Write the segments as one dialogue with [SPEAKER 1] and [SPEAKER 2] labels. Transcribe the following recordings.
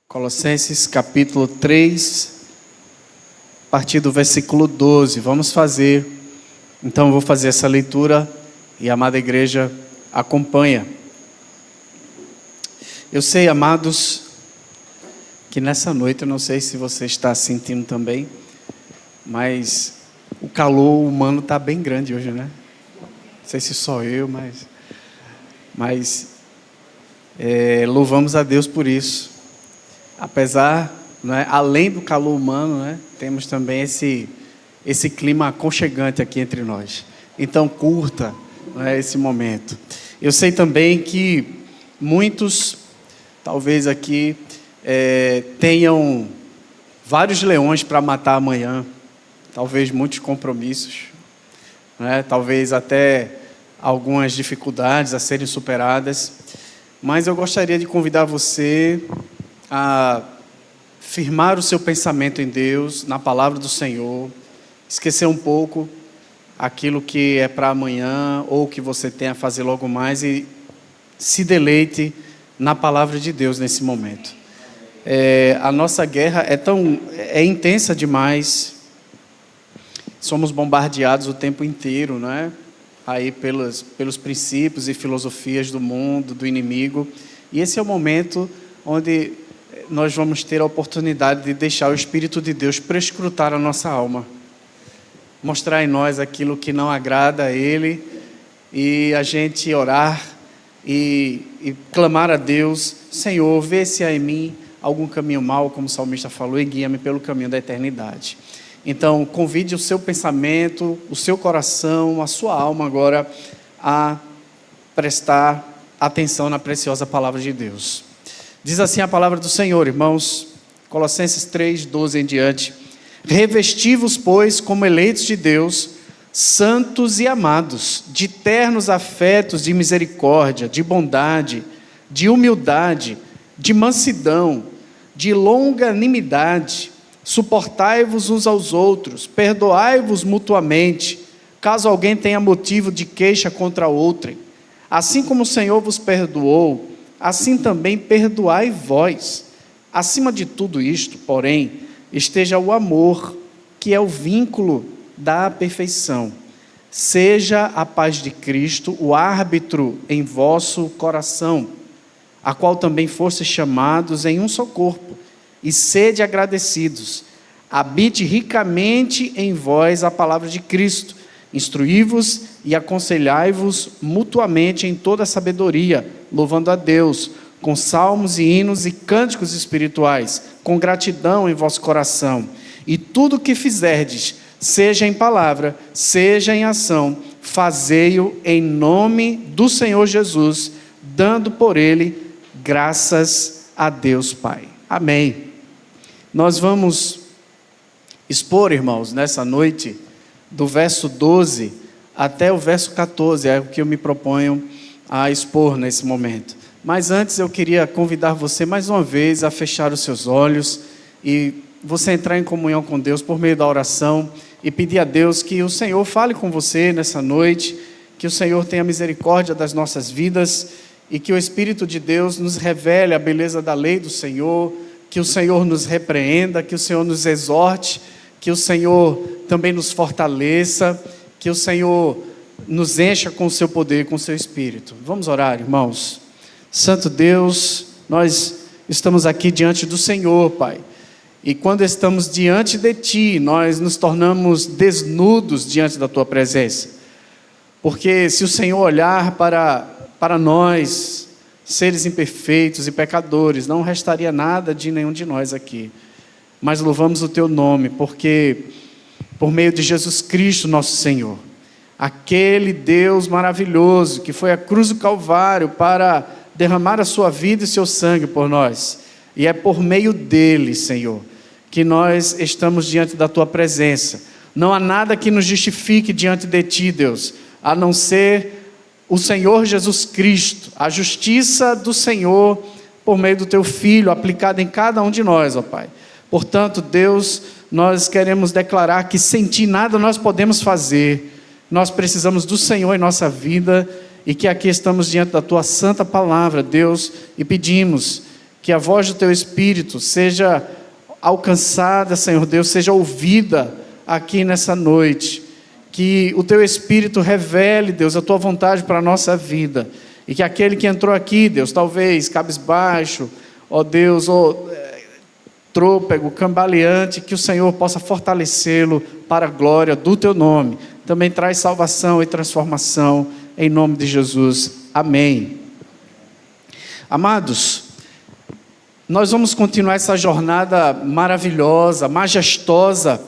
[SPEAKER 1] Colossenses capítulo 3, a partir do versículo 12. Vamos fazer, então eu vou fazer essa leitura e a amada igreja acompanha. Eu sei, amados, que nessa noite, eu não sei se você está sentindo também, mas o calor humano está bem grande hoje, né? Não sei se só eu, mas louvamos a Deus por isso. Apesar, né, além do calor humano, né, temos também esse clima aconchegante aqui entre nós. Então, curta, né, esse momento. Eu sei também que muitos, talvez aqui, tenham vários leões para matar amanhã. Talvez muitos compromissos, né, talvez até algumas dificuldades a serem superadas. Mas eu gostaria de convidar você a firmar o seu pensamento em Deus, na palavra do Senhor, esquecer um pouco aquilo que é para amanhã ou que você tem a fazer logo mais e se deleite na palavra de Deus nesse momento. A nossa guerra é intensa demais, somos bombardeados o tempo inteiro, né? Aí pelos princípios e filosofias do mundo, do inimigo, e esse é o momento onde nós vamos ter a oportunidade de deixar o Espírito de Deus prescrutar a nossa alma, mostrar em nós aquilo que não agrada a Ele, e a gente orar e clamar a Deus: Senhor, vê se há em mim algum caminho mau, como o salmista falou, e guia-me pelo caminho da eternidade. Então, convide o seu pensamento, o seu coração, a sua alma agora a prestar atenção na preciosa palavra de Deus. Diz assim a palavra do Senhor, irmãos, Colossenses 3, 12 em diante: revesti-vos, pois, como eleitos de Deus, santos e amados, de ternos afetos de misericórdia, de bondade, de humildade, de mansidão, de longanimidade. Suportai-vos uns aos outros, perdoai-vos mutuamente, caso alguém tenha motivo de queixa contra outrem. Assim como o Senhor vos perdoou, assim também perdoai vós. Acima de tudo isto, porém, esteja o amor, que é o vínculo da perfeição. Seja a paz de Cristo o árbitro em vosso coração, a qual também fostes chamados em um só corpo, e sede agradecidos. Habite ricamente em vós a palavra de Cristo. Instruí-vos e aconselhai-vos mutuamente em toda a sabedoria, louvando a Deus com salmos e hinos e cânticos espirituais, com gratidão em vosso coração. E tudo o que fizerdes, seja em palavra, seja em ação, fazei-o em nome do Senhor Jesus, dando por ele graças a Deus Pai. Amém. Nós vamos expor, irmãos, nessa noite, do verso 12 até o verso 14, é o que eu me proponho a expor nesse momento. Mas antes eu queria convidar você mais uma vez a fechar os seus olhos e você entrar em comunhão com Deus por meio da oração e pedir a Deus que o Senhor fale com você nessa noite, que o Senhor tenha misericórdia das nossas vidas e que o Espírito de Deus nos revele a beleza da lei do Senhor, que o Senhor nos repreenda, que o Senhor nos exorte, que o Senhor também nos fortaleça, que o Senhor nos encha com o seu poder, com o seu Espírito. Vamos orar, irmãos. Santo Deus, nós estamos aqui diante do Senhor, Pai. E quando estamos diante de Ti, nós nos tornamos desnudos diante da Tua presença. Porque se o Senhor olhar para nós, seres imperfeitos e pecadores, não restaria nada de nenhum de nós aqui. Mas louvamos o Teu nome, porque por meio de Jesus Cristo, nosso Senhor, aquele Deus maravilhoso que foi à cruz do Calvário para derramar a sua vida e seu sangue por nós, e é por meio dele, Senhor, que nós estamos diante da Tua presença. Não há nada que nos justifique diante de Ti, Deus, a não ser o Senhor Jesus Cristo, a justiça do Senhor por meio do Teu Filho aplicada em cada um de nós, ó Pai. Portanto, Deus, nós queremos declarar que sem Ti nada nós podemos fazer. Nós precisamos do Senhor em nossa vida e que aqui estamos diante da Tua santa palavra, Deus, e pedimos que a voz do Teu Espírito seja alcançada, Senhor Deus, seja ouvida aqui nessa noite. Que o Teu Espírito revele, Deus, a Tua vontade para a nossa vida. E que aquele que entrou aqui, Deus, talvez cabisbaixo, ó Deus, trôpego, cambaleante, que o Senhor possa fortalecê-lo para a glória do Teu nome. Também traz salvação e transformação, em nome de Jesus. Amém. Amados, nós vamos continuar essa jornada maravilhosa, majestosa,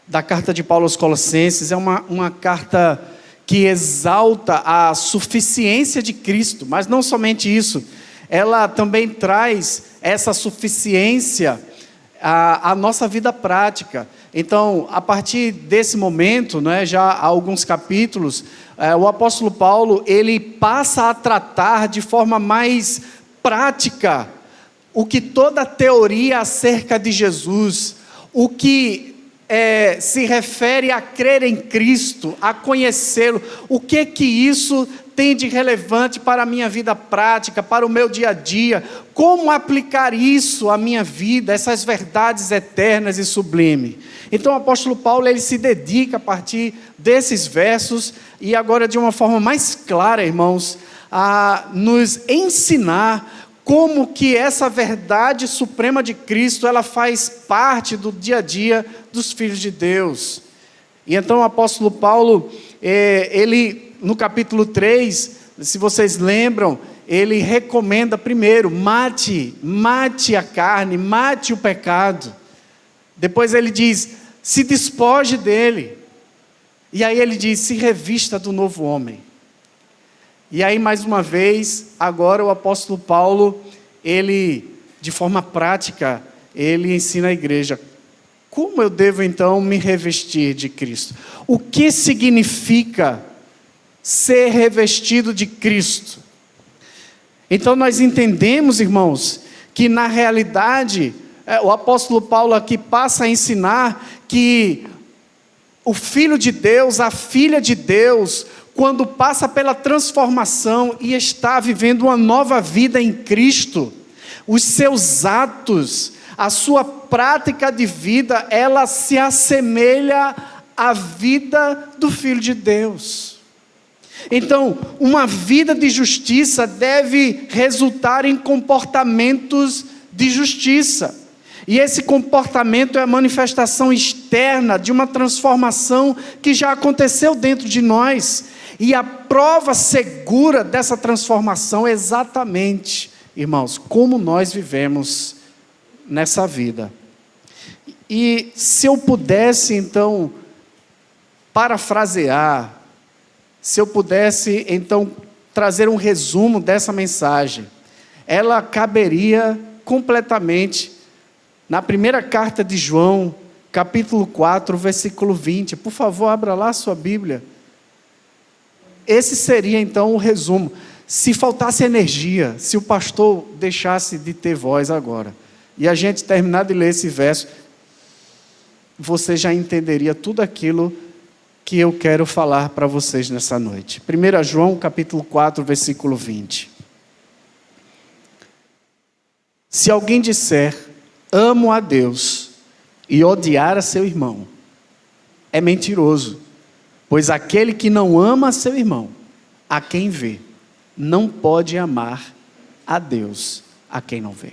[SPEAKER 1] da carta de Paulo aos Colossenses. É uma carta que exalta a suficiência de Cristo, mas não somente isso, ela também traz essa suficiência à nossa vida prática. Então, a partir desse momento, né, já há alguns capítulos, o apóstolo Paulo, ele passa a tratar de forma mais prática o que toda a teoria acerca de Jesus, o que se refere a crer em Cristo, a conhecê-lo, o que isso tem de relevante para a minha vida prática, para o meu dia a dia, como aplicar isso à minha vida, essas verdades eternas e sublimes. Então o apóstolo Paulo, ele se dedica a partir desses versos, e agora de uma forma mais clara, irmãos, a nos ensinar como que essa verdade suprema de Cristo, ela faz parte do dia a dia dos filhos de Deus. E então o apóstolo Paulo, ele no capítulo 3, se vocês lembram, ele recomenda primeiro, mate a carne, mate o pecado. Depois ele diz, se despoje dele. E aí ele diz, se revista do novo homem. E aí, mais uma vez, agora o apóstolo Paulo, ele, de forma prática, ele ensina a igreja, como eu devo então me revestir de Cristo? O que significa ser revestido de Cristo? Então nós entendemos, irmãos, que na realidade, o apóstolo Paulo aqui passa a ensinar que o Filho de Deus, a Filha de Deus, quando passa pela transformação e está vivendo uma nova vida em Cristo, os seus atos, a sua prática de vida, ela se assemelha à vida do Filho de Deus. Então, uma vida de justiça deve resultar em comportamentos de justiça. E esse comportamento é a manifestação externa de uma transformação que já aconteceu dentro de nós. E a prova segura dessa transformação é exatamente, irmãos, como nós vivemos nessa vida. E se eu pudesse, então, parafrasear, se eu pudesse, então, trazer um resumo dessa mensagem, ela caberia completamente na primeira carta de João, capítulo 4, versículo 20. Por favor, abra lá a sua Bíblia. Esse seria então o resumo. Se faltasse energia, se o pastor deixasse de ter voz agora, e a gente terminar de ler esse verso, você já entenderia tudo aquilo que eu quero falar para vocês nessa noite. 1 João, capítulo 4, versículo 20. Se alguém disser, amo a Deus, e odiar a seu irmão, é mentiroso. Pois aquele que não ama a seu irmão, a quem vê, não pode amar a Deus, a quem não vê.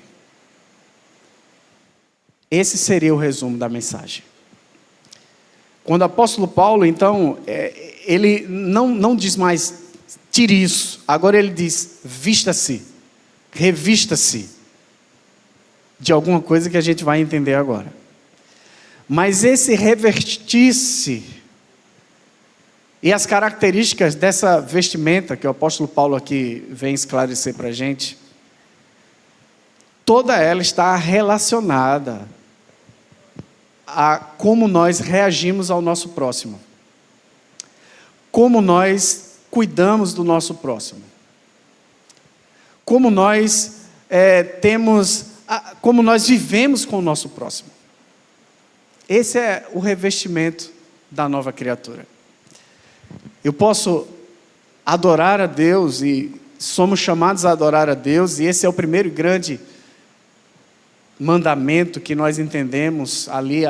[SPEAKER 1] Esse seria o resumo da mensagem. Quando o apóstolo Paulo, então, ele não diz mais, tire isso. Agora ele diz, vista-se, revista-se de alguma coisa que a gente vai entender agora. Mas esse revestir-se, e as características dessa vestimenta, que o apóstolo Paulo aqui vem esclarecer para a gente, toda ela está relacionada a como nós reagimos ao nosso próximo. Como nós cuidamos do nosso próximo. Como nós como nós vivemos com o nosso próximo. Esse é o revestimento da nova criatura. Eu posso adorar a Deus e somos chamados a adorar a Deus, e esse é o primeiro e grande mandamento que nós entendemos ali,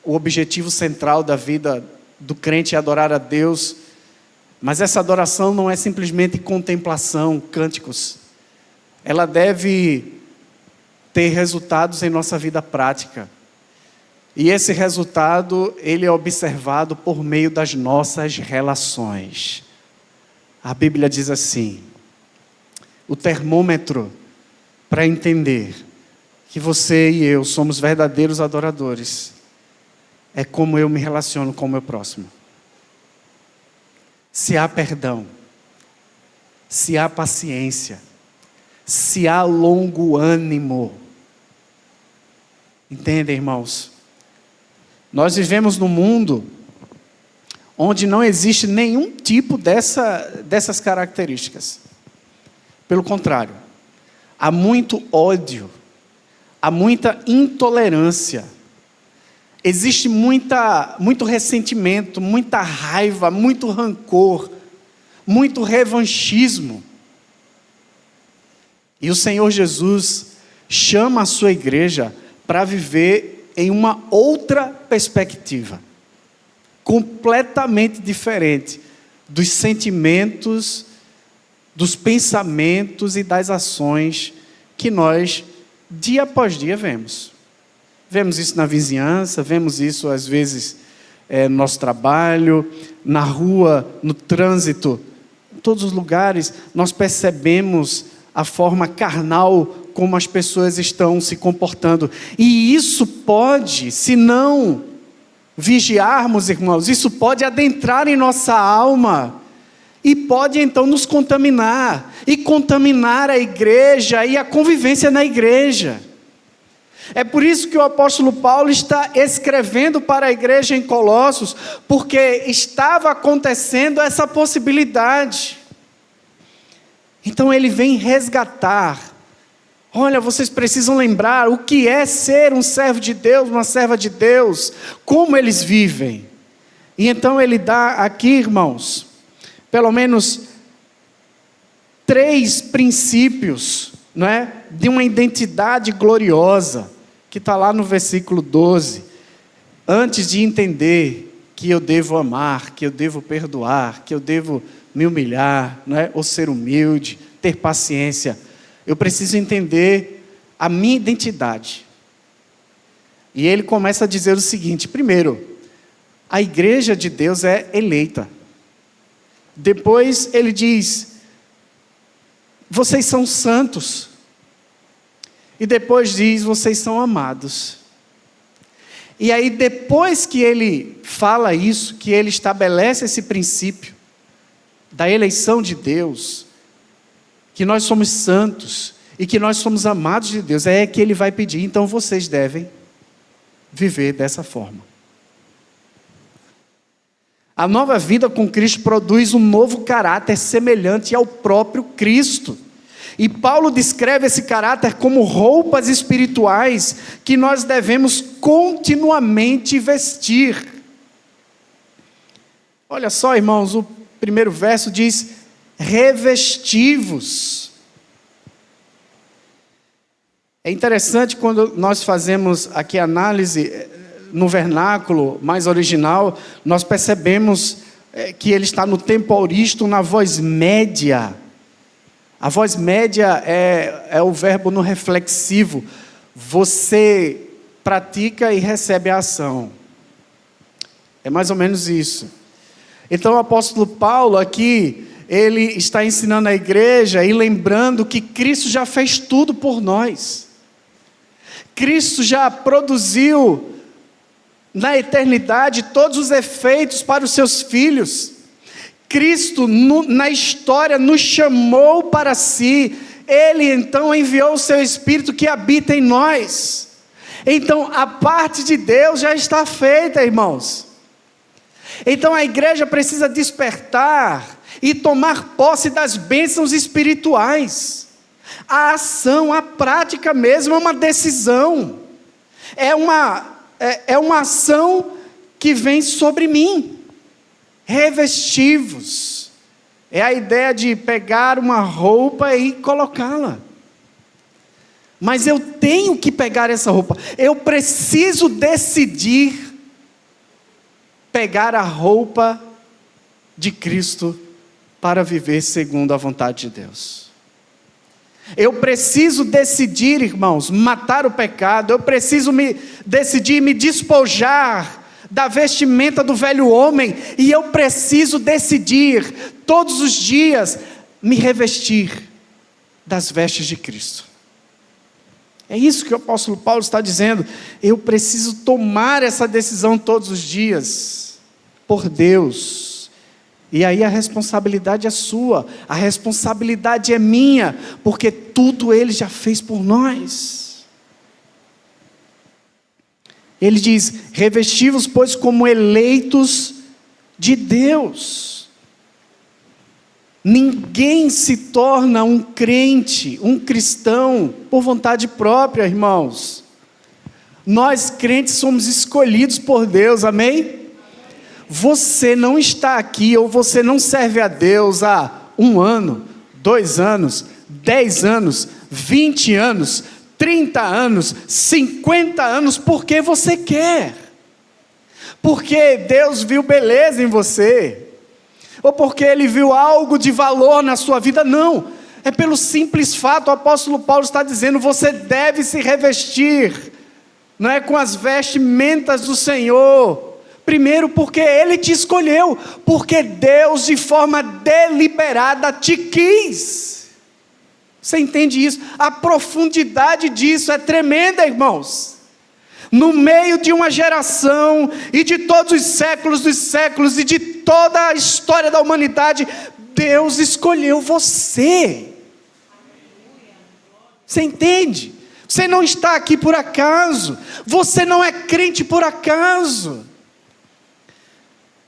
[SPEAKER 1] o objetivo central da vida do crente é adorar a Deus, mas essa adoração não é simplesmente contemplação, cânticos. Ela deve ter resultados em nossa vida prática. E esse resultado, ele é observado por meio das nossas relações. A Bíblia diz assim, o termômetro para entender que você e eu somos verdadeiros adoradores é como eu me relaciono com o meu próximo. Se há perdão, se há paciência, se há longo ânimo. Entendem, irmãos? Nós vivemos num mundo onde não existe nenhum tipo dessas características. Pelo contrário, há muito ódio, há muita intolerância, existe muito ressentimento, muita raiva, muito rancor, muito revanchismo. E o Senhor Jesus chama a sua igreja para viver em uma outra perspectiva, completamente diferente dos sentimentos, dos pensamentos e das ações que nós, dia após dia, vemos. Vemos isso na vizinhança, vemos isso às vezes no nosso trabalho, na rua, no trânsito, em todos os lugares nós percebemos a forma carnal como as pessoas estão se comportando. E isso pode, se não vigiarmos, irmãos, isso pode adentrar em nossa alma e pode então nos contaminar e contaminar a igreja e a convivência na igreja. É por isso que o apóstolo Paulo está escrevendo para a igreja em Colossos, porque estava acontecendo essa possibilidade. Então ele vem resgatar. Olha, vocês precisam lembrar o que é ser um servo de Deus, uma serva de Deus, como eles vivem. E então ele dá aqui, irmãos, pelo menos 3 princípios, não é? De uma identidade gloriosa, que está lá no versículo 12. Antes de entender que eu devo amar, que eu devo perdoar, que eu devo me humilhar, não é? Ou ser humilde, ter paciência, eu preciso entender a minha identidade. E ele começa a dizer o seguinte: primeiro, a igreja de Deus é eleita. Depois ele diz, vocês são santos. E depois diz, vocês são amados. E aí depois que ele fala isso, que ele estabelece esse princípio da eleição de Deus, que nós somos santos e que nós somos amados de Deus, é que ele vai pedir, então vocês devem viver dessa forma. A nova vida com Cristo produz um novo caráter semelhante ao próprio Cristo. E Paulo descreve esse caráter como roupas espirituais que nós devemos continuamente vestir. Olha só, irmãos, o primeiro verso diz, revestivos. É interessante quando nós fazemos aqui a análise no vernáculo mais original, nós percebemos que ele está no temporístico, na voz média. A voz média é o verbo no reflexivo. Você pratica e recebe a ação. É mais ou menos isso. Então o apóstolo Paulo aqui, ele está ensinando a igreja e lembrando que Cristo já fez tudo por nós. Cristo já produziu na eternidade todos os efeitos para os seus filhos. Cristo na história nos chamou para si. Ele então enviou o seu Espírito que habita em nós. Então a parte de Deus já está feita, irmãos. Então a igreja precisa despertar e tomar posse das bênçãos espirituais. A ação, a prática mesmo é uma decisão. É uma é uma ação que vem sobre mim. Revesti-vos. É a ideia de pegar uma roupa e colocá-la. Mas eu tenho que pegar essa roupa. Eu preciso decidir pegar a roupa de Cristo para viver segundo a vontade de Deus. Eu preciso decidir, irmãos, matar o pecado. Eu preciso decidir me despojar da vestimenta do velho homem. E eu preciso decidir, todos os dias, me revestir das vestes de Cristo. É isso que o apóstolo Paulo está dizendo. Eu preciso tomar essa decisão todos os dias, por Deus. E aí a responsabilidade é sua, a responsabilidade é minha, porque tudo Ele já fez por nós. Ele diz: revesti-vos, pois, como eleitos de Deus. Ninguém se torna um crente, um cristão, por vontade própria, irmãos. Nós crentes somos escolhidos por Deus, amém? Você não está aqui, ou você não serve a Deus há 1 ano, 2 anos, 10 anos, 20 anos, 30 anos, 50 anos, porque você quer. Porque Deus viu beleza em você, ou porque Ele viu algo de valor na sua vida. Não, é pelo simples fato. O apóstolo Paulo está dizendo: você deve se revestir, não é, com as vestimentas do Senhor. Primeiro, porque Ele te escolheu, porque Deus de forma deliberada te quis. Você entende isso? A profundidade disso é tremenda, irmãos. No meio de uma geração, e de todos os séculos dos séculos, e de toda a história da humanidade, Deus escolheu você. Você entende? Você não está aqui por acaso. Você não é crente por acaso.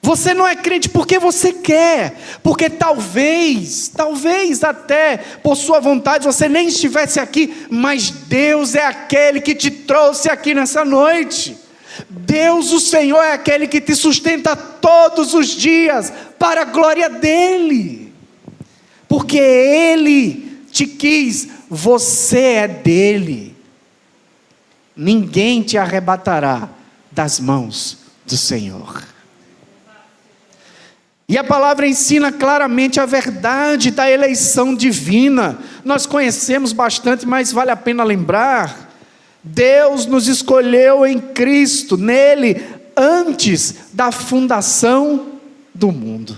[SPEAKER 1] Você não é crente porque você quer, porque talvez até por sua vontade você nem estivesse aqui, mas Deus é aquele que te trouxe aqui nessa noite. Deus, o Senhor, é aquele que te sustenta todos os dias para a glória dEle, porque Ele te quis, você é dEle. Ninguém te arrebatará das mãos do Senhor. E a palavra ensina claramente a verdade da eleição divina. Nós conhecemos bastante, mas vale a pena lembrar. Deus nos escolheu em Cristo, nele, antes da fundação do mundo.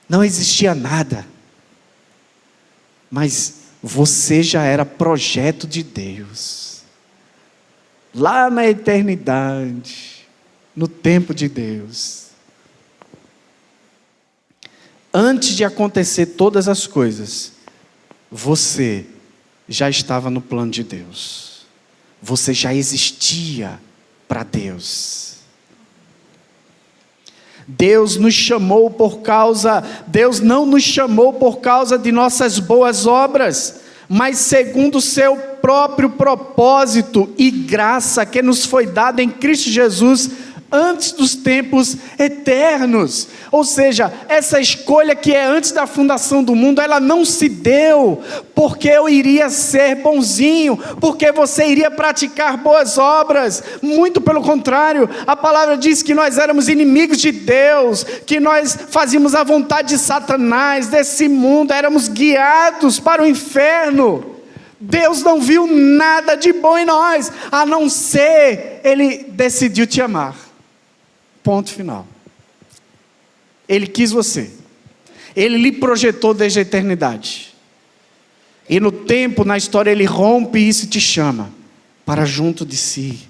[SPEAKER 1] Não existia nada, mas você já era projeto de Deus. Lá na eternidade, no tempo de Deus. Antes de acontecer todas as coisas, você já estava no plano de Deus. Você já existia para Deus. Deus não nos chamou por causa de nossas boas obras, mas segundo o seu próprio propósito e graça que nos foi dada em Cristo Jesus, antes dos tempos eternos. Ou seja, essa escolha que é antes da fundação do mundo, ela não se deu porque eu iria ser bonzinho, porque você iria praticar boas obras. Muito pelo contrário, a palavra diz que nós éramos inimigos de Deus, que nós fazíamos a vontade de Satanás, desse mundo, éramos guiados para o inferno. Deus não viu nada de bom em nós, a não ser Ele decidiu te amar. Ponto final. Ele quis você. Ele lhe projetou desde a eternidade. E no tempo, na história, Ele rompe isso e te chama para junto de si.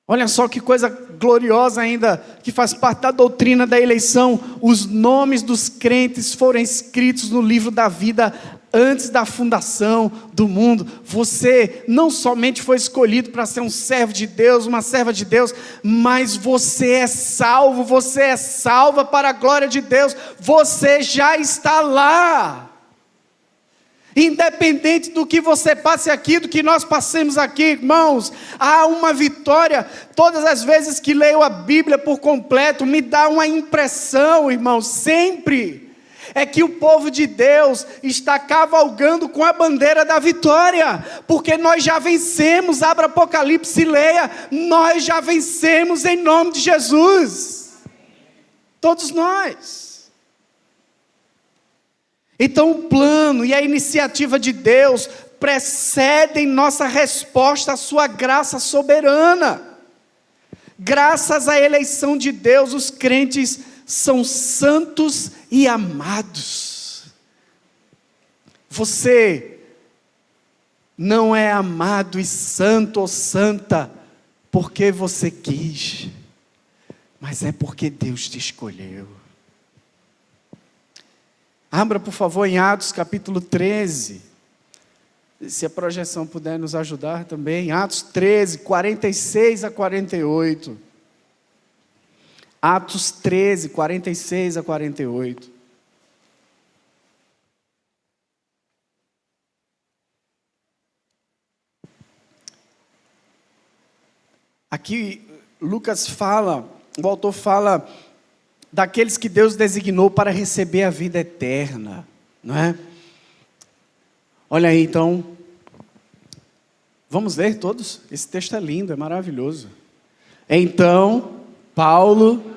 [SPEAKER 1] Olha só que coisa gloriosa ainda, que faz parte da doutrina da eleição. Os nomes dos crentes foram escritos no livro da vida antes da fundação do mundo. Você não somente foi escolhido para ser um servo de Deus, uma serva de Deus, mas você é salvo, você é salva para a glória de Deus. Você já está lá. Independente do que você passe aqui, do que nós passemos aqui, irmãos, há uma vitória. Todas as vezes que leio a Bíblia por completo, me dá uma impressão, irmãos, sempre, é que o povo de Deus está cavalgando com a bandeira da vitória, porque nós já vencemos. Abra Apocalipse e leia, nós já vencemos em nome de Jesus, todos nós. Então o plano e a iniciativa de Deus precedem nossa resposta à sua graça soberana. Graças à eleição de Deus, os crentes são santos e amados. Você não é amado e santo ou santa porque você quis, mas é porque Deus te escolheu. Abra, por favor, em Atos capítulo 13. Se a projeção puder nos ajudar também. Atos 13, 46 a 48. Atos 13, 46 a 48. Aqui, Lucas fala, o autor fala daqueles que Deus designou para receber a vida eterna, não é? Olha aí, então, vamos ler todos? Esse texto é lindo, é maravilhoso. Então, Paulo...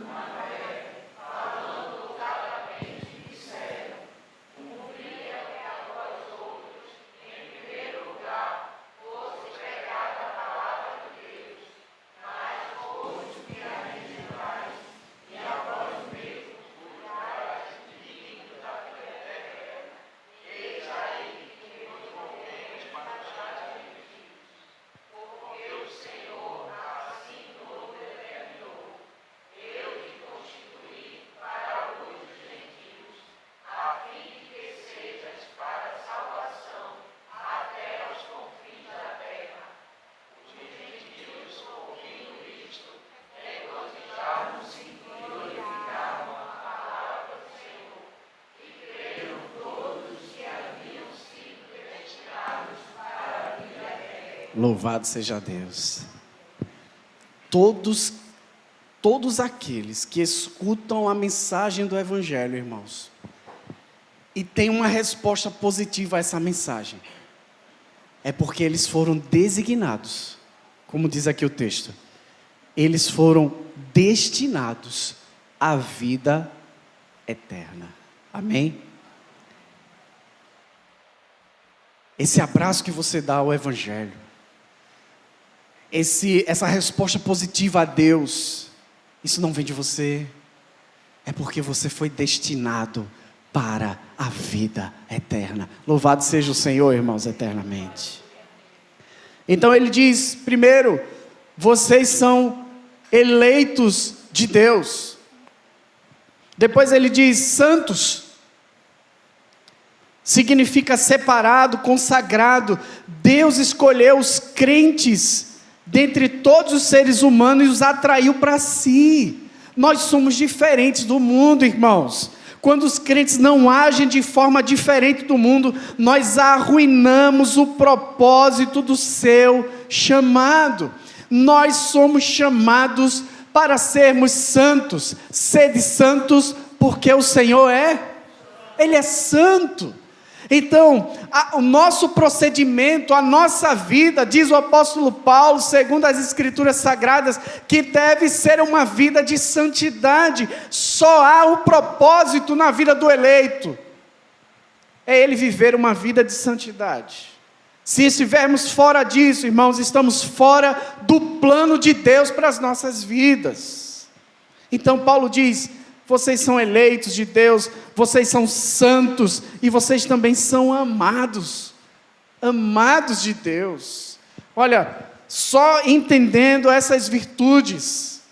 [SPEAKER 1] Louvado seja Deus. Todos aqueles que escutam a mensagem do Evangelho, irmãos, e têm uma resposta positiva a essa mensagem, é porque eles foram designados, como diz aqui o texto, eles foram destinados à vida eterna. Amém? Esse abraço que você dá ao Evangelho, essa resposta positiva a Deus, isso não vem de você, é porque você foi destinado para a vida eterna. Louvado seja o Senhor, irmãos, eternamente. Então ele diz, primeiro, vocês são eleitos de Deus. Depois ele diz, santos. Significa separado, consagrado. Deus escolheu os crentes dentre todos os seres humanos e os atraiu para si. Nós somos diferentes do mundo, irmãos. Quando os crentes não agem de forma diferente do mundo, nós arruinamos o propósito do seu chamado. Nós somos chamados para sermos santos. Sede santos, porque o Senhor Ele é santo. Então, o nosso procedimento, a nossa vida, diz o apóstolo Paulo, segundo as Escrituras Sagradas, que deve ser uma vida de santidade. Só há um propósito na vida do eleito, é ele viver uma vida de santidade. Se estivermos fora disso, irmãos, estamos fora do plano de Deus para as nossas vidas. Então Paulo diz, vocês são eleitos de Deus, vocês são santos, e vocês também são amados, amados de Deus. Olha, só entendendo essas virtudes,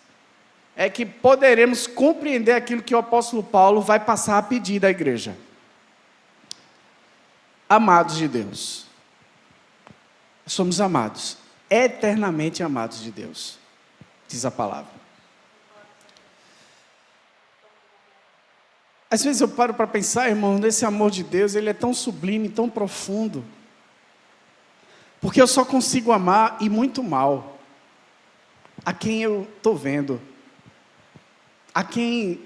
[SPEAKER 1] é que poderemos compreender aquilo que o apóstolo Paulo vai passar a pedir da igreja. Amados de Deus, somos amados, eternamente amados de Deus, diz a palavra. Às vezes eu paro para pensar, irmão, nesse amor de Deus, ele é tão sublime, tão profundo. Porque eu só consigo amar e muito mal a quem eu estou vendo, a quem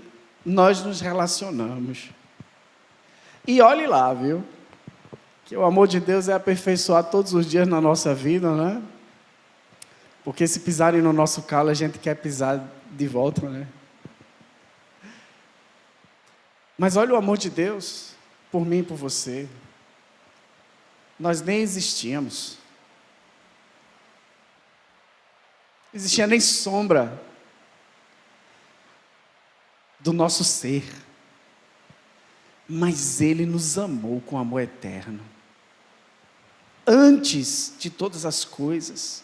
[SPEAKER 1] nós nos relacionamos. E olhe lá, viu? Que o amor de Deus é aperfeiçoar todos os dias na nossa vida, né? Porque se pisarem no nosso calo, a gente quer pisar de volta, né? Mas olha o amor de Deus por mim e por você. Nós nem existíamos. Não existia nem sombra do nosso ser. Mas Ele nos amou com amor eterno. Antes de todas as coisas,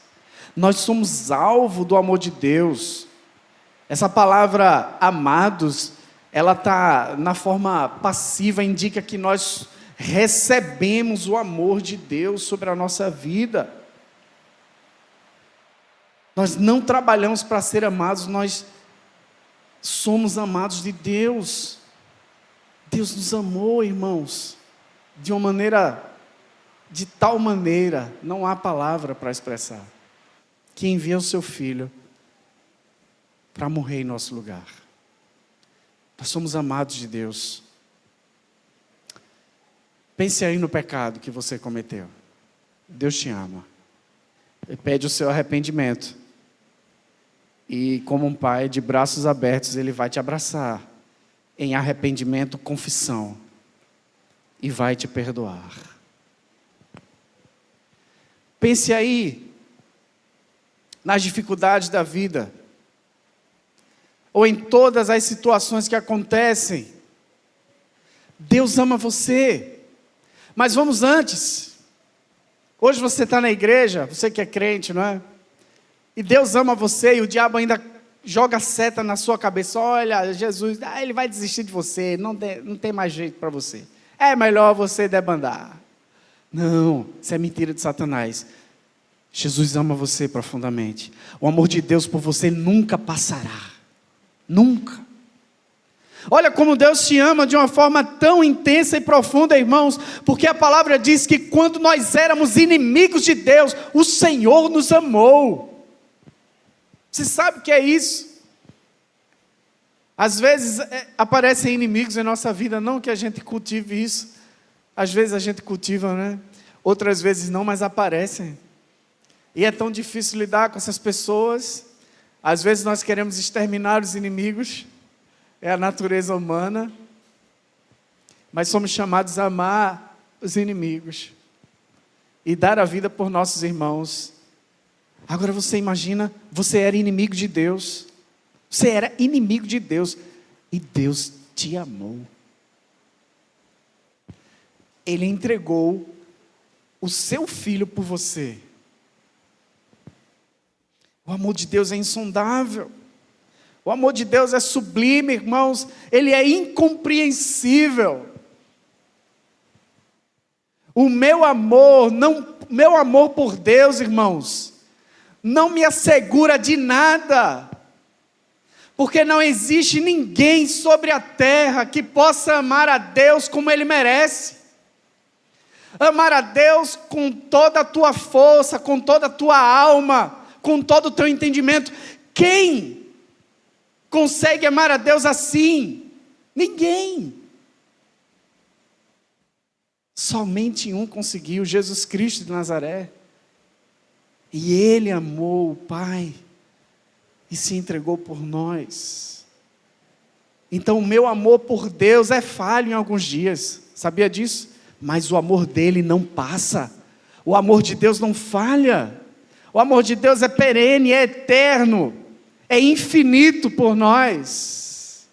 [SPEAKER 1] nós somos alvo do amor de Deus. Essa palavra amados, ela está na forma passiva, indica que nós recebemos o amor de Deus sobre a nossa vida. Nós não trabalhamos para ser amados, nós somos amados de Deus. Deus nos amou, irmãos, de uma maneira, de tal maneira, não há palavra para expressar, que envia o seu Filho para morrer em nosso lugar. Nós somos amados de Deus. Pense aí no pecado que você cometeu. Deus te ama. Ele pede o seu arrependimento. E como um pai de braços abertos, Ele vai te abraçar em arrependimento, confissão. E vai te perdoar. Pense aí nas dificuldades da vida. Ou em todas as situações que acontecem. Deus ama você. Mas vamos antes. Hoje você está na igreja, você que é crente, não é? E Deus ama você e o diabo ainda joga seta na sua cabeça. Olha, Jesus, Ele vai desistir de você, não tem mais jeito para você. É melhor você debandar. Não, isso é mentira de Satanás. Jesus ama você profundamente. O amor de Deus por você nunca passará. Nunca. Olha como Deus te ama de uma forma tão intensa e profunda, irmãos, porque a palavra diz que quando nós éramos inimigos de Deus, o Senhor nos amou. Você sabe o que é isso? Às vezes aparecem inimigos em nossa vida, não que a gente cultive isso, às vezes a gente cultiva, né? Outras vezes não, mas aparecem. E é tão difícil lidar com essas pessoas. Às vezes nós queremos exterminar os inimigos, é a natureza humana, mas somos chamados a amar os inimigos e dar a vida por nossos irmãos. Agora você imagina, você era inimigo de Deus, você era inimigo de Deus e Deus te amou. Ele entregou o seu filho por você. O amor de Deus é insondável. O amor de Deus é sublime, irmãos. Ele é incompreensível. O meu amor por Deus, irmãos, não me assegura de nada. Porque não existe ninguém sobre a terra que possa amar a Deus como Ele merece. Amar a Deus com toda a tua força, com toda a tua alma, com todo o teu entendimento. Quem consegue amar a Deus assim? Ninguém. Somente um conseguiu, Jesus Cristo de Nazaré. E Ele amou o Pai e se entregou por nós. Então o meu amor por Deus é falho em alguns dias, sabia disso? Mas o amor dele não passa. O amor de Deus não falha. O amor de Deus é perene, é eterno, é infinito por nós.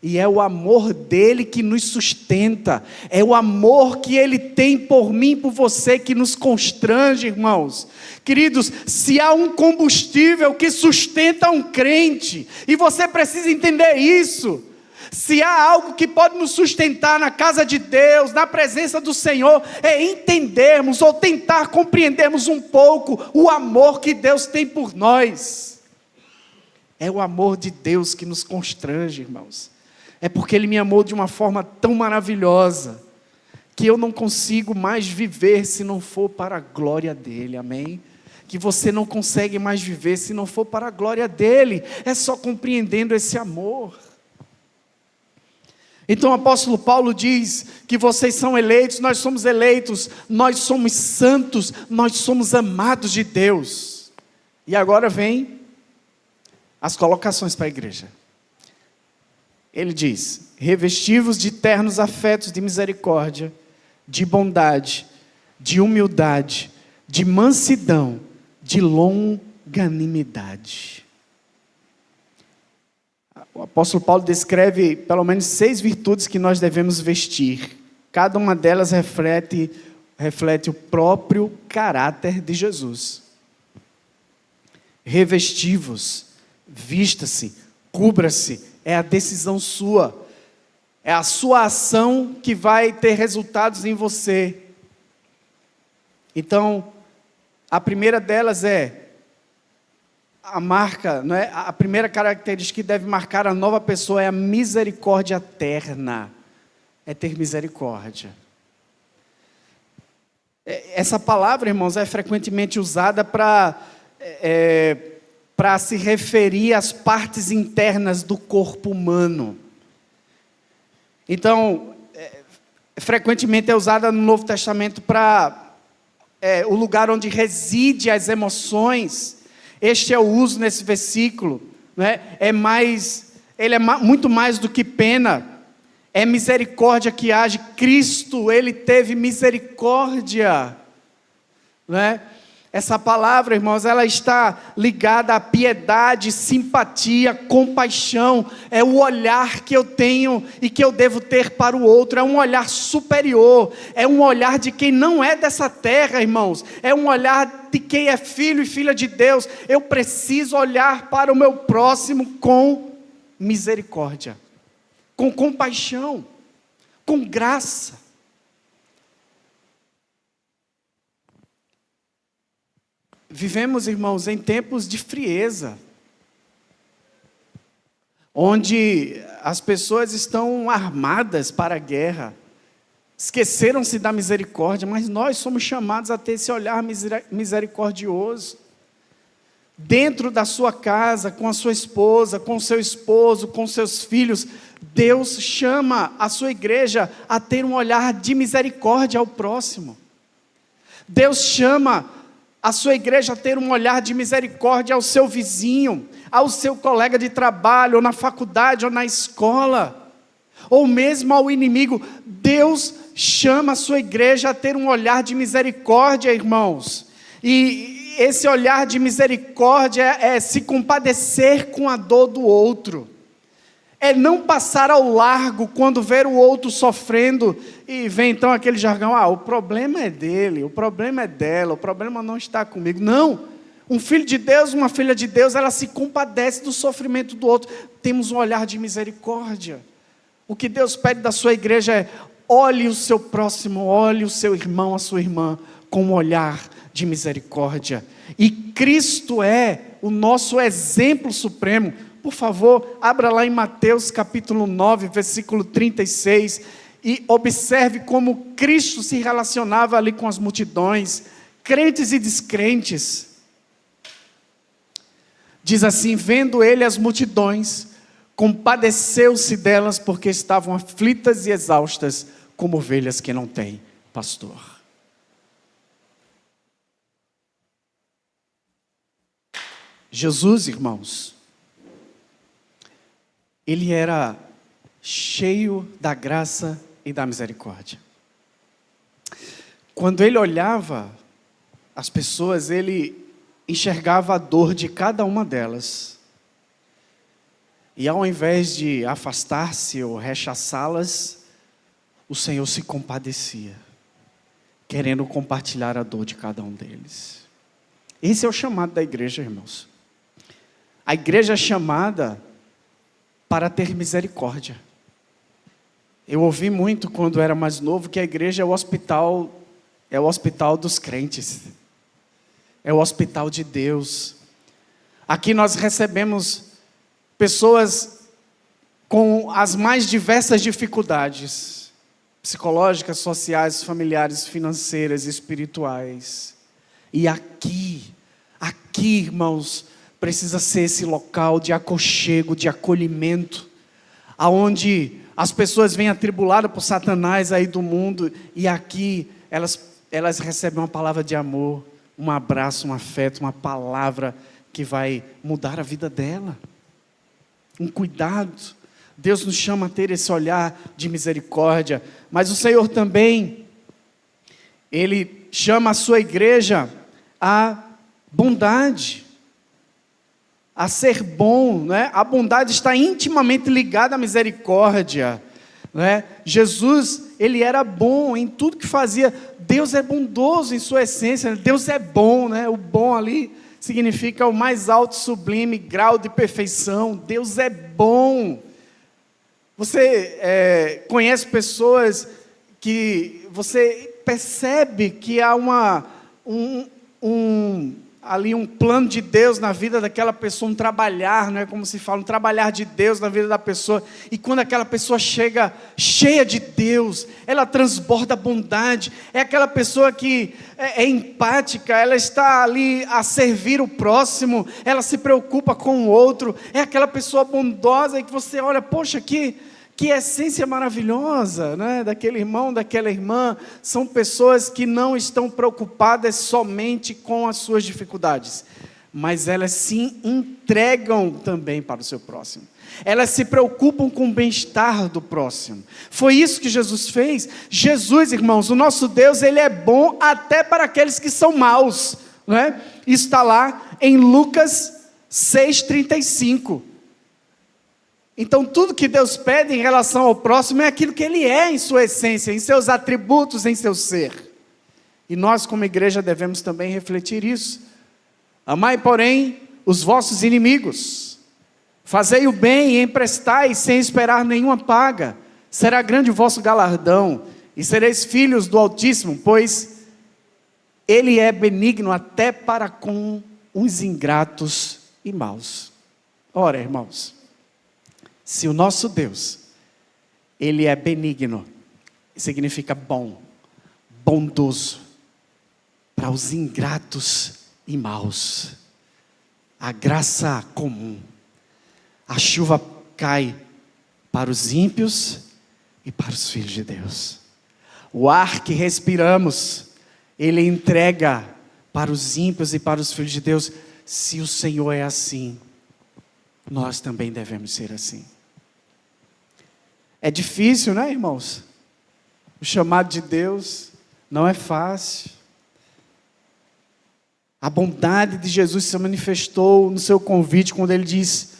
[SPEAKER 1] E é o amor dele que nos sustenta. É o amor que ele tem por mim e por você que nos constrange, irmãos. Queridos, se há um combustível que sustenta um crente, e você precisa entender isso. Se há algo que pode nos sustentar na casa de Deus, na presença do Senhor, é entendermos ou tentar compreendermos um pouco o amor que Deus tem por nós. É o amor de Deus que nos constrange, irmãos. É porque Ele me amou de uma forma tão maravilhosa, que eu não consigo mais viver se não for para a glória dEle, amém? Que você não consegue mais viver se não for para a glória dEle, é só compreendendo esse amor. Então o apóstolo Paulo diz que vocês são eleitos, nós somos santos, nós somos amados de Deus. E agora vem as colocações para a igreja. Ele diz: revesti-vos de ternos afetos de misericórdia, de bondade, de humildade, de mansidão, de longanimidade. O apóstolo Paulo descreve pelo menos 6 virtudes que nós devemos vestir. Cada uma delas reflete o próprio caráter de Jesus. Revesti-vos, vista-se, cubra-se, é a decisão sua. É a sua ação que vai ter resultados em você. Então, a primeira delas é a marca, não é? A primeira característica que deve marcar a nova pessoa é a misericórdia eterna. É ter misericórdia. Essa palavra, irmãos, é frequentemente usada para se referir às partes internas do corpo humano. Então, frequentemente é usada no Novo Testamento para o lugar onde reside as emoções. Este é o uso nesse versículo, né? Ele é muito mais do que pena, é misericórdia que age. Cristo, Ele teve misericórdia, né? Essa palavra, irmãos, ela está ligada à piedade, simpatia, compaixão. É o olhar que eu tenho e que eu devo ter para o outro. É um olhar superior. É um olhar de quem não é dessa terra, irmãos. É um olhar de quem é filho e filha de Deus. Eu preciso olhar para o meu próximo com misericórdia, com compaixão, com graça. Vivemos, irmãos, em tempos de frieza, onde as pessoas estão armadas para a guerra, esqueceram-se da misericórdia, mas nós somos chamados a ter esse olhar misericordioso. Dentro da sua casa, com a sua esposa, com o seu esposo, com seus filhos, Deus chama a sua igreja a ter um olhar de misericórdia ao próximo. Deus chama a sua igreja a ter um olhar de misericórdia ao seu vizinho, ao seu colega de trabalho, ou na faculdade, ou na escola, ou mesmo ao inimigo. Deus chama a sua igreja a ter um olhar de misericórdia, irmãos. E esse olhar de misericórdia é se compadecer com a dor do outro. É não passar ao largo quando ver o outro sofrendo e vem então aquele jargão: o problema é dele, o problema é dela, o problema não está comigo. Não, um filho de Deus, uma filha de Deus, ela se compadece do sofrimento do outro. Temos um olhar de misericórdia. O que Deus pede da sua igreja é: olhe o seu próximo, olhe o seu irmão, a sua irmã, com um olhar de misericórdia. E Cristo é o nosso exemplo supremo. Por favor, abra lá em Mateus capítulo 9, versículo 36, e observe como Cristo se relacionava ali com as multidões, crentes e descrentes. Diz assim: vendo ele as multidões, compadeceu-se delas, porque estavam aflitas e exaustas, como ovelhas que não têm pastor. Jesus, irmãos, Ele era cheio da graça e da misericórdia. Quando Ele olhava as pessoas, Ele enxergava a dor de cada uma delas. E ao invés de afastar-se ou rechaçá-las, o Senhor se compadecia, querendo compartilhar a dor de cada um deles. Esse é o chamado da igreja, irmãos. A igreja é chamada para ter misericórdia. Eu ouvi muito quando era mais novo que a igreja é o hospital dos crentes. É o hospital de Deus. Aqui nós recebemos pessoas com as mais diversas dificuldades psicológicas, sociais, familiares, financeiras, espirituais. E aqui, irmãos, precisa ser esse local de aconchego, de acolhimento, aonde as pessoas vêm atribuladas por Satanás aí do mundo, e aqui elas recebem uma palavra de amor, um abraço, um afeto, uma palavra que vai mudar a vida dela. Um cuidado. Deus nos chama a ter esse olhar de misericórdia, mas o Senhor também, Ele chama a sua igreja a bondade, a ser bom, né? A bondade está intimamente ligada à misericórdia, né? Jesus, Ele era bom em tudo que fazia. Deus é bondoso em sua essência, Deus é bom, né? O bom ali significa o mais alto, sublime grau de perfeição. Deus é bom. Você conhece pessoas que você percebe que há ali um plano de Deus na vida daquela pessoa, um trabalhar, não é como se fala, um trabalhar de Deus na vida da pessoa, e quando aquela pessoa chega cheia de Deus, ela transborda bondade, é aquela pessoa que é empática, ela está ali a servir o próximo, ela se preocupa com o outro, é aquela pessoa bondosa, e que você olha, poxa, que essência maravilhosa, né? Daquele irmão, daquela irmã. São pessoas que não estão preocupadas somente com as suas dificuldades, mas elas se entregam também para o seu próximo. Elas se preocupam com o bem-estar do próximo. Foi isso que Jesus fez. Jesus, irmãos, o nosso Deus, Ele é bom até para aqueles que são maus, né? Isso está lá em Lucas 6,35. Então, tudo que Deus pede em relação ao próximo é aquilo que Ele é em sua essência, em seus atributos, em seu ser. E nós, como igreja, devemos também refletir isso. Amai, porém, os vossos inimigos. Fazei o bem e emprestai sem esperar nenhuma paga. Será grande o vosso galardão, e sereis filhos do Altíssimo, pois Ele é benigno até para com os ingratos e maus. Ora, irmãos, se o nosso Deus, Ele é benigno, significa bom, bondoso, para os ingratos e maus, a graça comum, a chuva cai para os ímpios e para os filhos de Deus. O ar que respiramos, Ele entrega para os ímpios e para os filhos de Deus. Se o Senhor é assim, nós também devemos ser assim. É difícil, né, irmãos? O chamado de Deus não é fácil. A bondade de Jesus se manifestou no seu convite, quando Ele diz: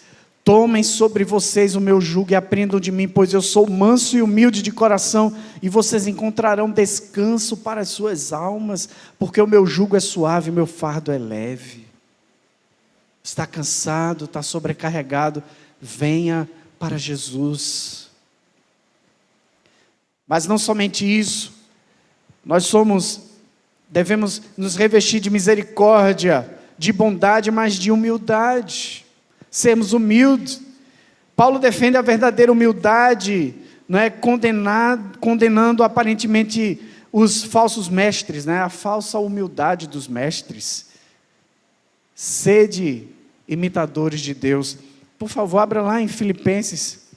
[SPEAKER 1] tomem sobre vocês o meu jugo e aprendam de mim, pois eu sou manso e humilde de coração, e vocês encontrarão descanso para as suas almas, porque o meu jugo é suave e o meu fardo é leve. Está cansado, está sobrecarregado, venha para Jesus. Mas não somente isso, devemos nos revestir de misericórdia, de bondade, mas de humildade. Sermos humildes. Paulo defende a verdadeira humildade, não é? Condenando aparentemente os falsos mestres, né? A falsa humildade dos mestres. Sede imitadores de Deus. Por favor, abra lá em Filipenses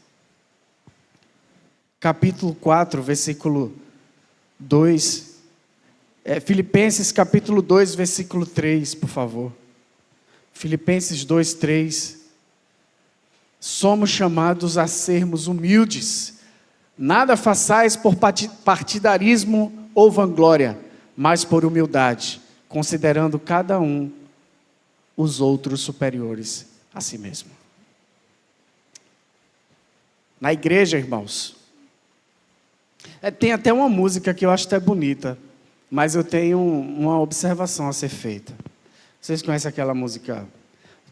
[SPEAKER 1] capítulo 4, versículo 2. Filipenses capítulo 2, versículo 3, por favor. Filipenses 2, 3. Somos chamados a sermos humildes. Nada façais por partidarismo ou vanglória, mas por humildade, considerando cada um os outros superiores a si mesmo. Na igreja, irmãos, tem até uma música que eu acho até bonita, mas eu tenho uma observação a ser feita. Vocês conhecem aquela música?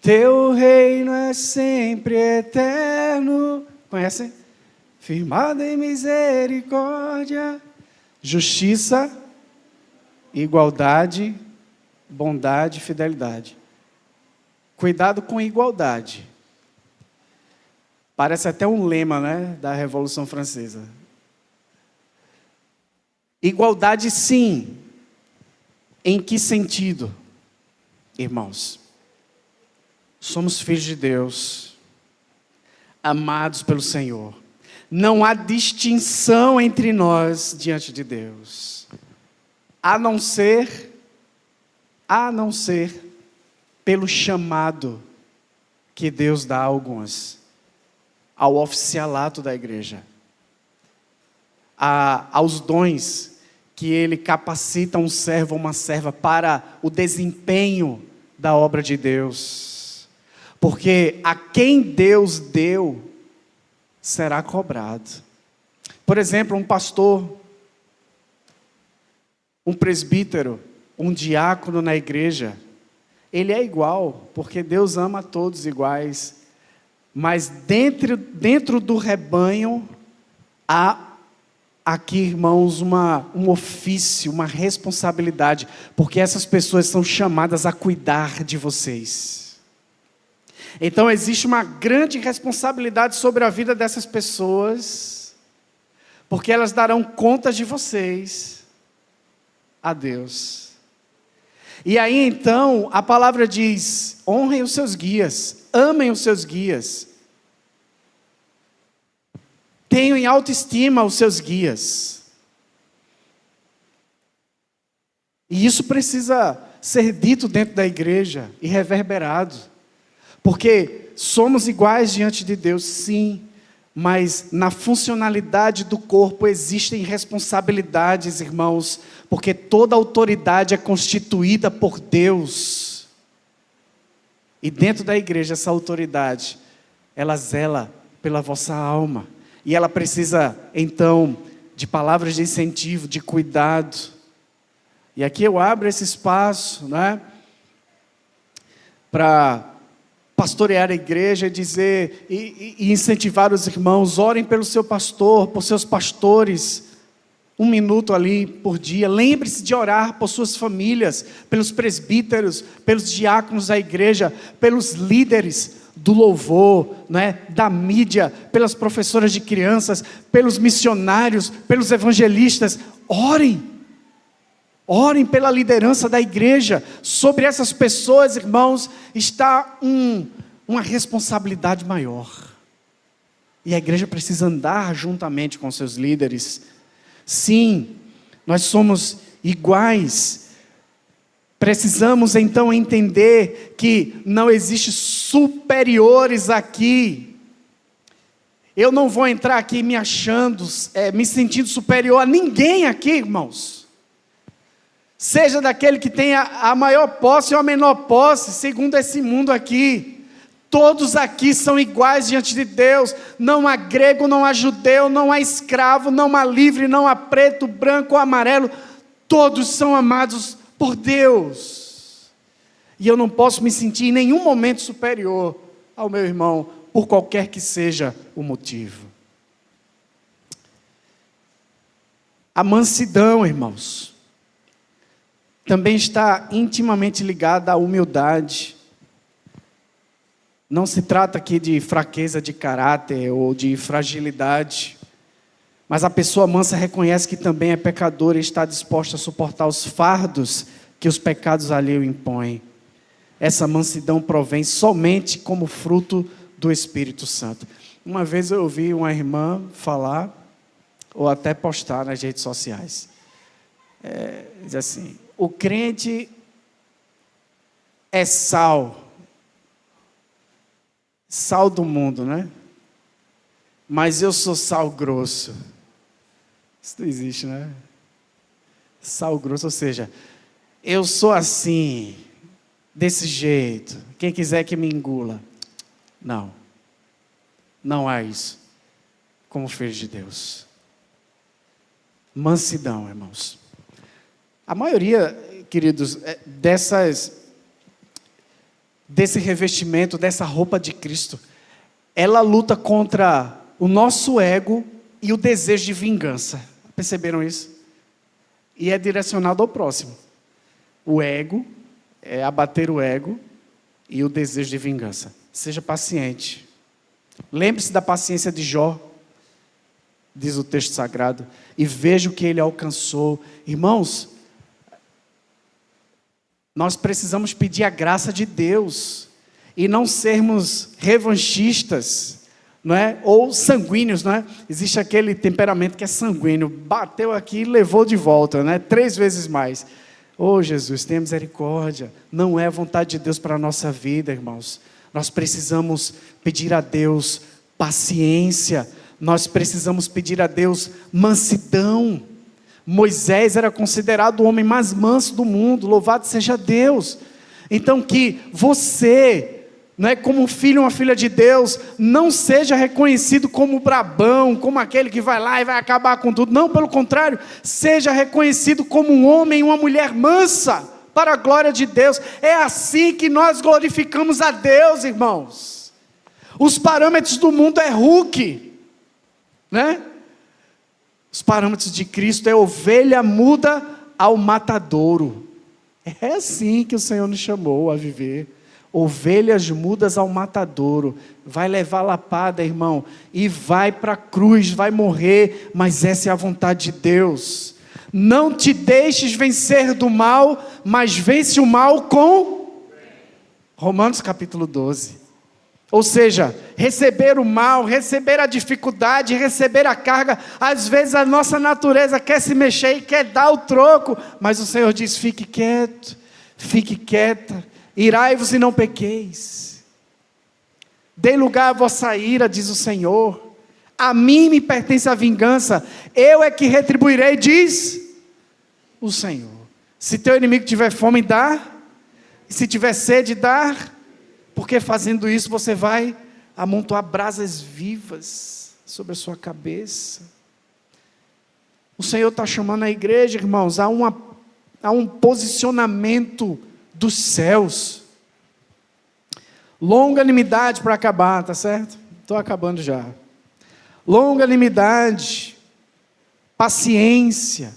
[SPEAKER 1] Teu reino é sempre eterno. Conhecem? Firmado em misericórdia, justiça, igualdade, bondade e fidelidade. Cuidado com igualdade. Parece até um lema, né, da Revolução Francesa. Igualdade, sim. Em que sentido, irmãos? Somos filhos de Deus, amados pelo Senhor. Não há distinção entre nós diante de Deus, a não ser pelo chamado que Deus dá a alguns, ao oficialato da igreja, aos dons que Ele capacita um servo ou uma serva para o desempenho da obra de Deus. Porque a quem Deus deu, será cobrado. Por exemplo, um pastor, um presbítero, um diácono na igreja, ele é igual, porque Deus ama a todos iguais. Mas dentro do rebanho, há aqui, irmãos, um ofício, uma responsabilidade, porque essas pessoas são chamadas a cuidar de vocês. Então existe uma grande responsabilidade sobre a vida dessas pessoas, porque elas darão contas de vocês a Deus. E aí então, a palavra diz, honrem os seus guias, amem os seus guias, tenham em autoestima os seus guias. E isso precisa ser dito dentro da igreja e reverberado. Porque somos iguais diante de Deus, sim, mas na funcionalidade do corpo existem responsabilidades, irmãos, porque toda autoridade é constituída por Deus. E dentro da igreja, essa autoridade, ela zela pela vossa alma. E ela precisa, então, de palavras de incentivo, de cuidado. E aqui eu abro esse espaço, né, para pastorear a igreja e dizer, e incentivar os irmãos, orem pelo seu pastor, por seus pastores, 1 minuto ali por dia. Lembre-se de orar por suas famílias, pelos presbíteros, pelos diáconos da igreja, pelos líderes do louvor, né, da mídia, pelas professoras de crianças, pelos missionários, pelos evangelistas. Orem pela liderança da igreja. Sobre essas pessoas, irmãos, está uma responsabilidade maior. E a igreja precisa andar juntamente com seus líderes. Sim, nós somos iguais. Precisamos então entender que não existe superiores aqui. Eu não vou entrar aqui me achando, me sentindo superior a ninguém aqui, irmãos. Seja daquele que tem a maior posse ou a menor posse, segundo esse mundo aqui. Todos aqui são iguais diante de Deus. Não há grego, não há judeu, não há escravo, não há livre, não há preto, branco ou amarelo. Todos são amados por Deus. E eu não posso me sentir em nenhum momento superior ao meu irmão, por qualquer que seja o motivo. A mansidão, irmãos, também está intimamente ligada à humildade. Não se trata aqui de fraqueza de caráter ou de fragilidade, mas a pessoa mansa reconhece que também é pecadora e está disposta a suportar os fardos que os pecados alheios impõem. Essa mansidão provém somente como fruto do Espírito Santo. Uma vez eu ouvi uma irmã falar, ou até postar nas redes sociais, diz assim: o crente é sal do mundo, né? Mas eu sou sal grosso. Isso não existe, né? Sal grosso, ou seja, eu sou assim, desse jeito, quem quiser que me engula. Não há isso como filho de Deus. Mansidão, irmãos. A maioria, queridos, desse revestimento, dessa roupa de Cristo, ela luta contra o nosso ego e o desejo de vingança. Perceberam isso? E é direcionado ao próximo. O ego é abater o ego e o desejo de vingança. Seja paciente. Lembre-se da paciência de Jó, diz o texto sagrado, e veja o que ele alcançou. Irmãos, nós precisamos pedir a graça de Deus, e não sermos revanchistas, não é? Ou sanguíneos, não é? Existe aquele temperamento que é sanguíneo, bateu aqui e levou de volta, né? 3 vezes mais. Oh Jesus, tenha misericórdia. Não é a vontade de Deus para a nossa vida, irmãos. Nós precisamos pedir a Deus paciência, nós precisamos pedir a Deus mansidão. Moisés era considerado o homem mais manso do mundo, louvado seja Deus. Então que você, não é, como um filho ou uma filha de Deus, não seja reconhecido como brabão, como aquele que vai lá e vai acabar com tudo. Não, pelo contrário, seja reconhecido como um homem e uma mulher mansa, para a glória de Deus. É assim que nós glorificamos a Deus, irmãos. Os parâmetros do mundo é Hulk, né? Os parâmetros de Cristo é ovelha muda ao matadouro. É assim que o Senhor nos chamou a viver. Ovelhas mudas ao matadouro. Vai levar lapada, irmão, e vai para a cruz, vai morrer, mas essa é a vontade de Deus. Não te deixes vencer do mal, mas vence o mal com Romanos capítulo 12. Ou seja, receber o mal, receber a dificuldade, receber a carga. Às vezes a nossa natureza quer se mexer e quer dar o troco, mas o Senhor diz: fique quieto, fique quieta, irai-vos e não pequeis. Dei lugar à vossa ira, diz o Senhor. A mim me pertence a vingança, eu é que retribuirei, diz o Senhor. Se teu inimigo tiver fome, dá. E se tiver sede, dá. Porque fazendo isso você vai amontoar brasas vivas sobre a sua cabeça. O Senhor está chamando a igreja, irmãos, a um posicionamento dos céus. Longanimidade para acabar, tá certo? Estou acabando já. Longanimidade, paciência,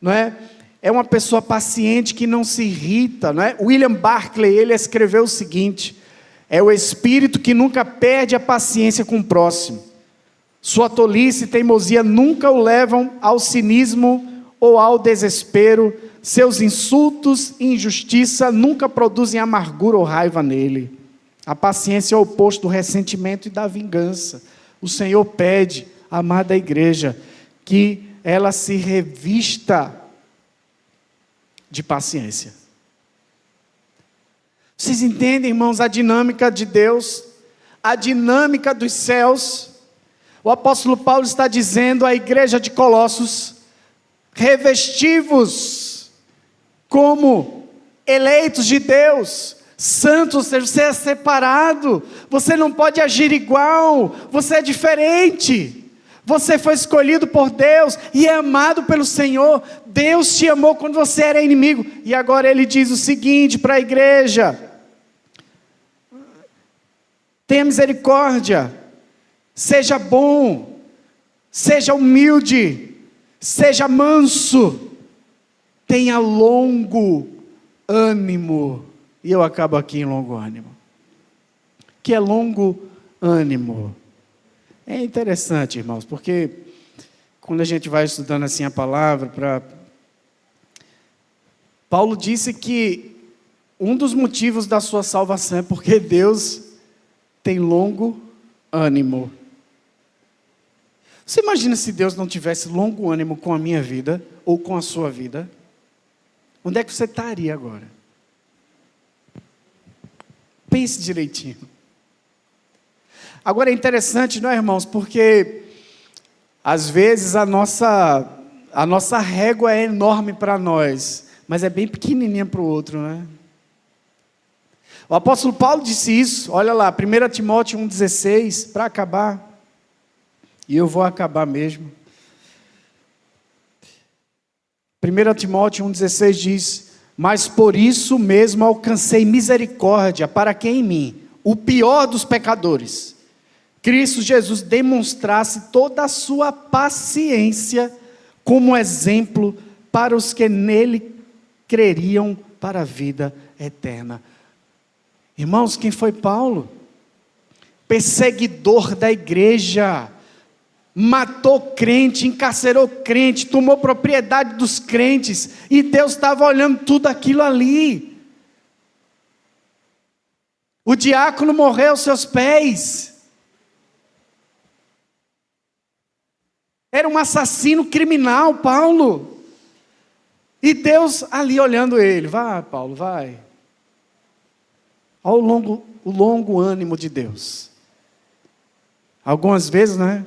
[SPEAKER 1] não é? É uma pessoa paciente que não se irrita, não é? William Barclay, ele escreveu o seguinte: é o espírito que nunca perde a paciência com o próximo. Sua tolice e teimosia nunca o levam ao cinismo ou ao desespero. Seus insultos e injustiça nunca produzem amargura ou raiva nele. A paciência é o oposto do ressentimento e da vingança. O Senhor pede, amada igreja, que ela se revista de paciência. Vocês entendem, irmãos, a dinâmica de Deus, a dinâmica dos céus? O apóstolo Paulo está dizendo à igreja de Colossos: revestivos como eleitos de Deus, santos, ou seja, você é separado, você não pode agir igual, você é diferente. Você foi escolhido por Deus e é amado pelo Senhor. Deus te amou quando você era inimigo. E agora ele diz o seguinte para a igreja: tenha misericórdia, seja bom, seja humilde, seja manso, tenha longo ânimo. E eu acabo aqui em longo ânimo. O que é longo ânimo? É interessante, irmãos, porque quando a gente vai estudando assim a palavra, Paulo disse que um dos motivos da sua salvação é porque Deus tem longo ânimo. Você imagina se Deus não tivesse longo ânimo com a minha vida, ou com a sua vida? Onde é que você estaria agora? Pense direitinho. Agora é interessante, não é, irmãos? Porque às vezes a nossa régua é enorme para nós, mas é bem pequenininha para o outro, né? O apóstolo Paulo disse isso, olha lá, 1 Timóteo 1,16, para acabar, e eu vou acabar mesmo. 1 Timóteo 1,16 diz: mas por isso mesmo alcancei misericórdia, para que em mim, o pior dos pecadores, Cristo Jesus demonstrasse toda a sua paciência como exemplo para os que nele creriam para a vida eterna. Irmãos, quem foi Paulo? perseguidor da igreja, matou crente, encarcerou crente, tomou propriedade dos crentes, e Deus estava olhando tudo aquilo ali. O diácono morreu aos seus pés. Era um assassino criminal, Paulo. E Deus ali olhando ele. Vai, Paulo, vai. Olha o longo ânimo de Deus. Algumas vezes, né?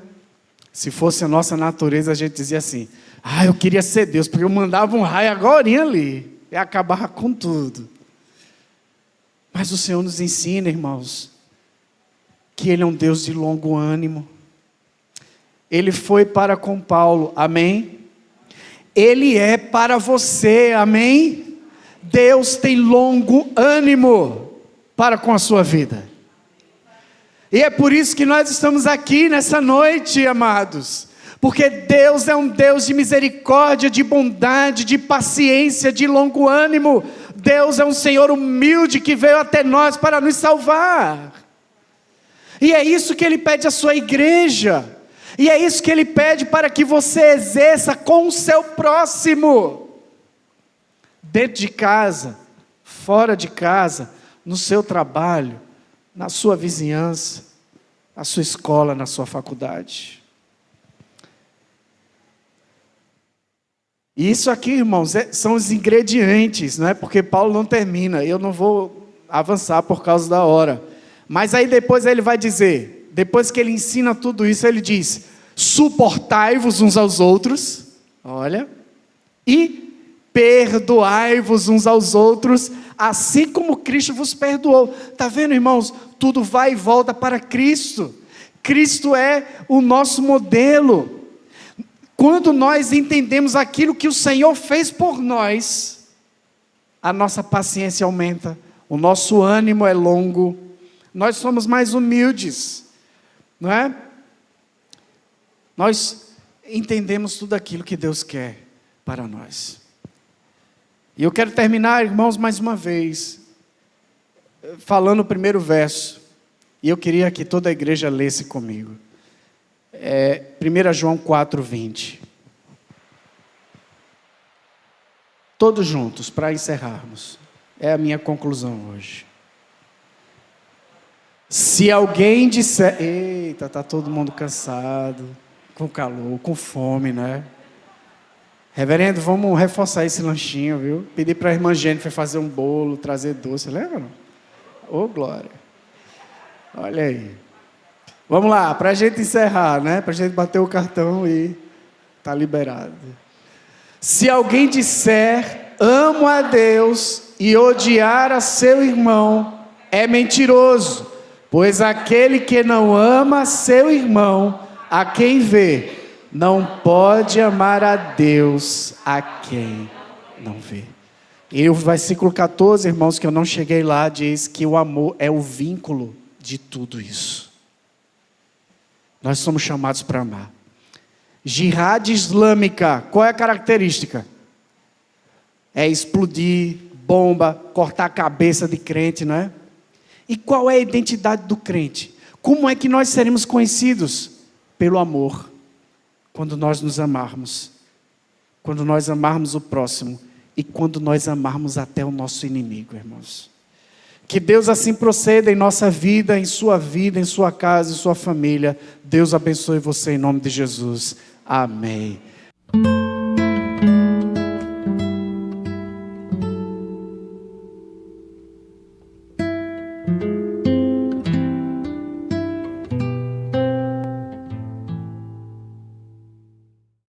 [SPEAKER 1] Se fosse a nossa natureza, a gente dizia assim: eu queria ser Deus, porque eu mandava um raio agorinha ali, e acabava com tudo. Mas o Senhor nos ensina, irmãos, que Ele é um Deus de longo ânimo. Ele foi para com Paulo, amém? Ele é para você, amém? Deus tem longo ânimo para com a sua vida. E é por isso que nós estamos aqui nessa noite, amados. Porque Deus é um Deus de misericórdia, de bondade, de paciência, de longo ânimo. Deus é um Senhor humilde que veio até nós para nos salvar. E é isso que Ele pede à sua igreja. E é isso que Ele pede para que você exerça com o seu próximo. Dentro de casa, fora de casa, no seu trabalho, na sua vizinhança, na sua escola, na sua faculdade. E isso aqui, irmãos, são os ingredientes, não é? Porque Paulo não termina, eu não vou avançar por causa da hora. Mas aí depois ele vai dizer, depois que ele ensina tudo isso, ele diz: suportai-vos uns aos outros, olha, e perdoai-vos uns aos outros, assim como Cristo vos perdoou. Está vendo, irmãos? Tudo vai e volta para Cristo. Cristo é o nosso modelo. Quando nós entendemos aquilo que o Senhor fez por nós, a nossa paciência aumenta, o nosso ânimo é longo, nós somos mais humildes, não é? Nós entendemos tudo aquilo que Deus quer para nós. E eu quero terminar, irmãos, mais uma vez, falando o primeiro verso, e eu queria que toda a igreja lesse comigo. 1 João 4:20. Todos juntos, para encerrarmos. É a minha conclusão hoje. Se alguém disser... Eita, está todo mundo cansado, com calor, com fome, né? Reverendo, vamos reforçar esse lanchinho, viu? Pedir para a irmã Jennifer fazer um bolo, trazer doce, lembra? Ô, glória. Olha aí. Vamos lá, para a gente encerrar, né? Para a gente bater o cartão e tá liberado. Se alguém disser, amo a Deus, e odiar a seu irmão, é mentiroso. Pois aquele que não ama seu irmão, a quem vê, não pode amar a Deus, a quem não vê. E o versículo 14, irmãos, que eu não cheguei lá, diz que o amor é o vínculo de tudo isso. Nós somos chamados para amar. Jihad islâmica, qual é a característica? É explodir, bomba, cortar a cabeça de crente, não é? E qual é a identidade do crente? Como é que nós seremos conhecidos? Pelo amor. Quando nós nos amarmos. Quando nós amarmos o próximo. E quando nós amarmos até o nosso inimigo, irmãos. Que Deus assim proceda em nossa vida, em sua casa, em sua família. Deus abençoe você em nome de Jesus. Amém.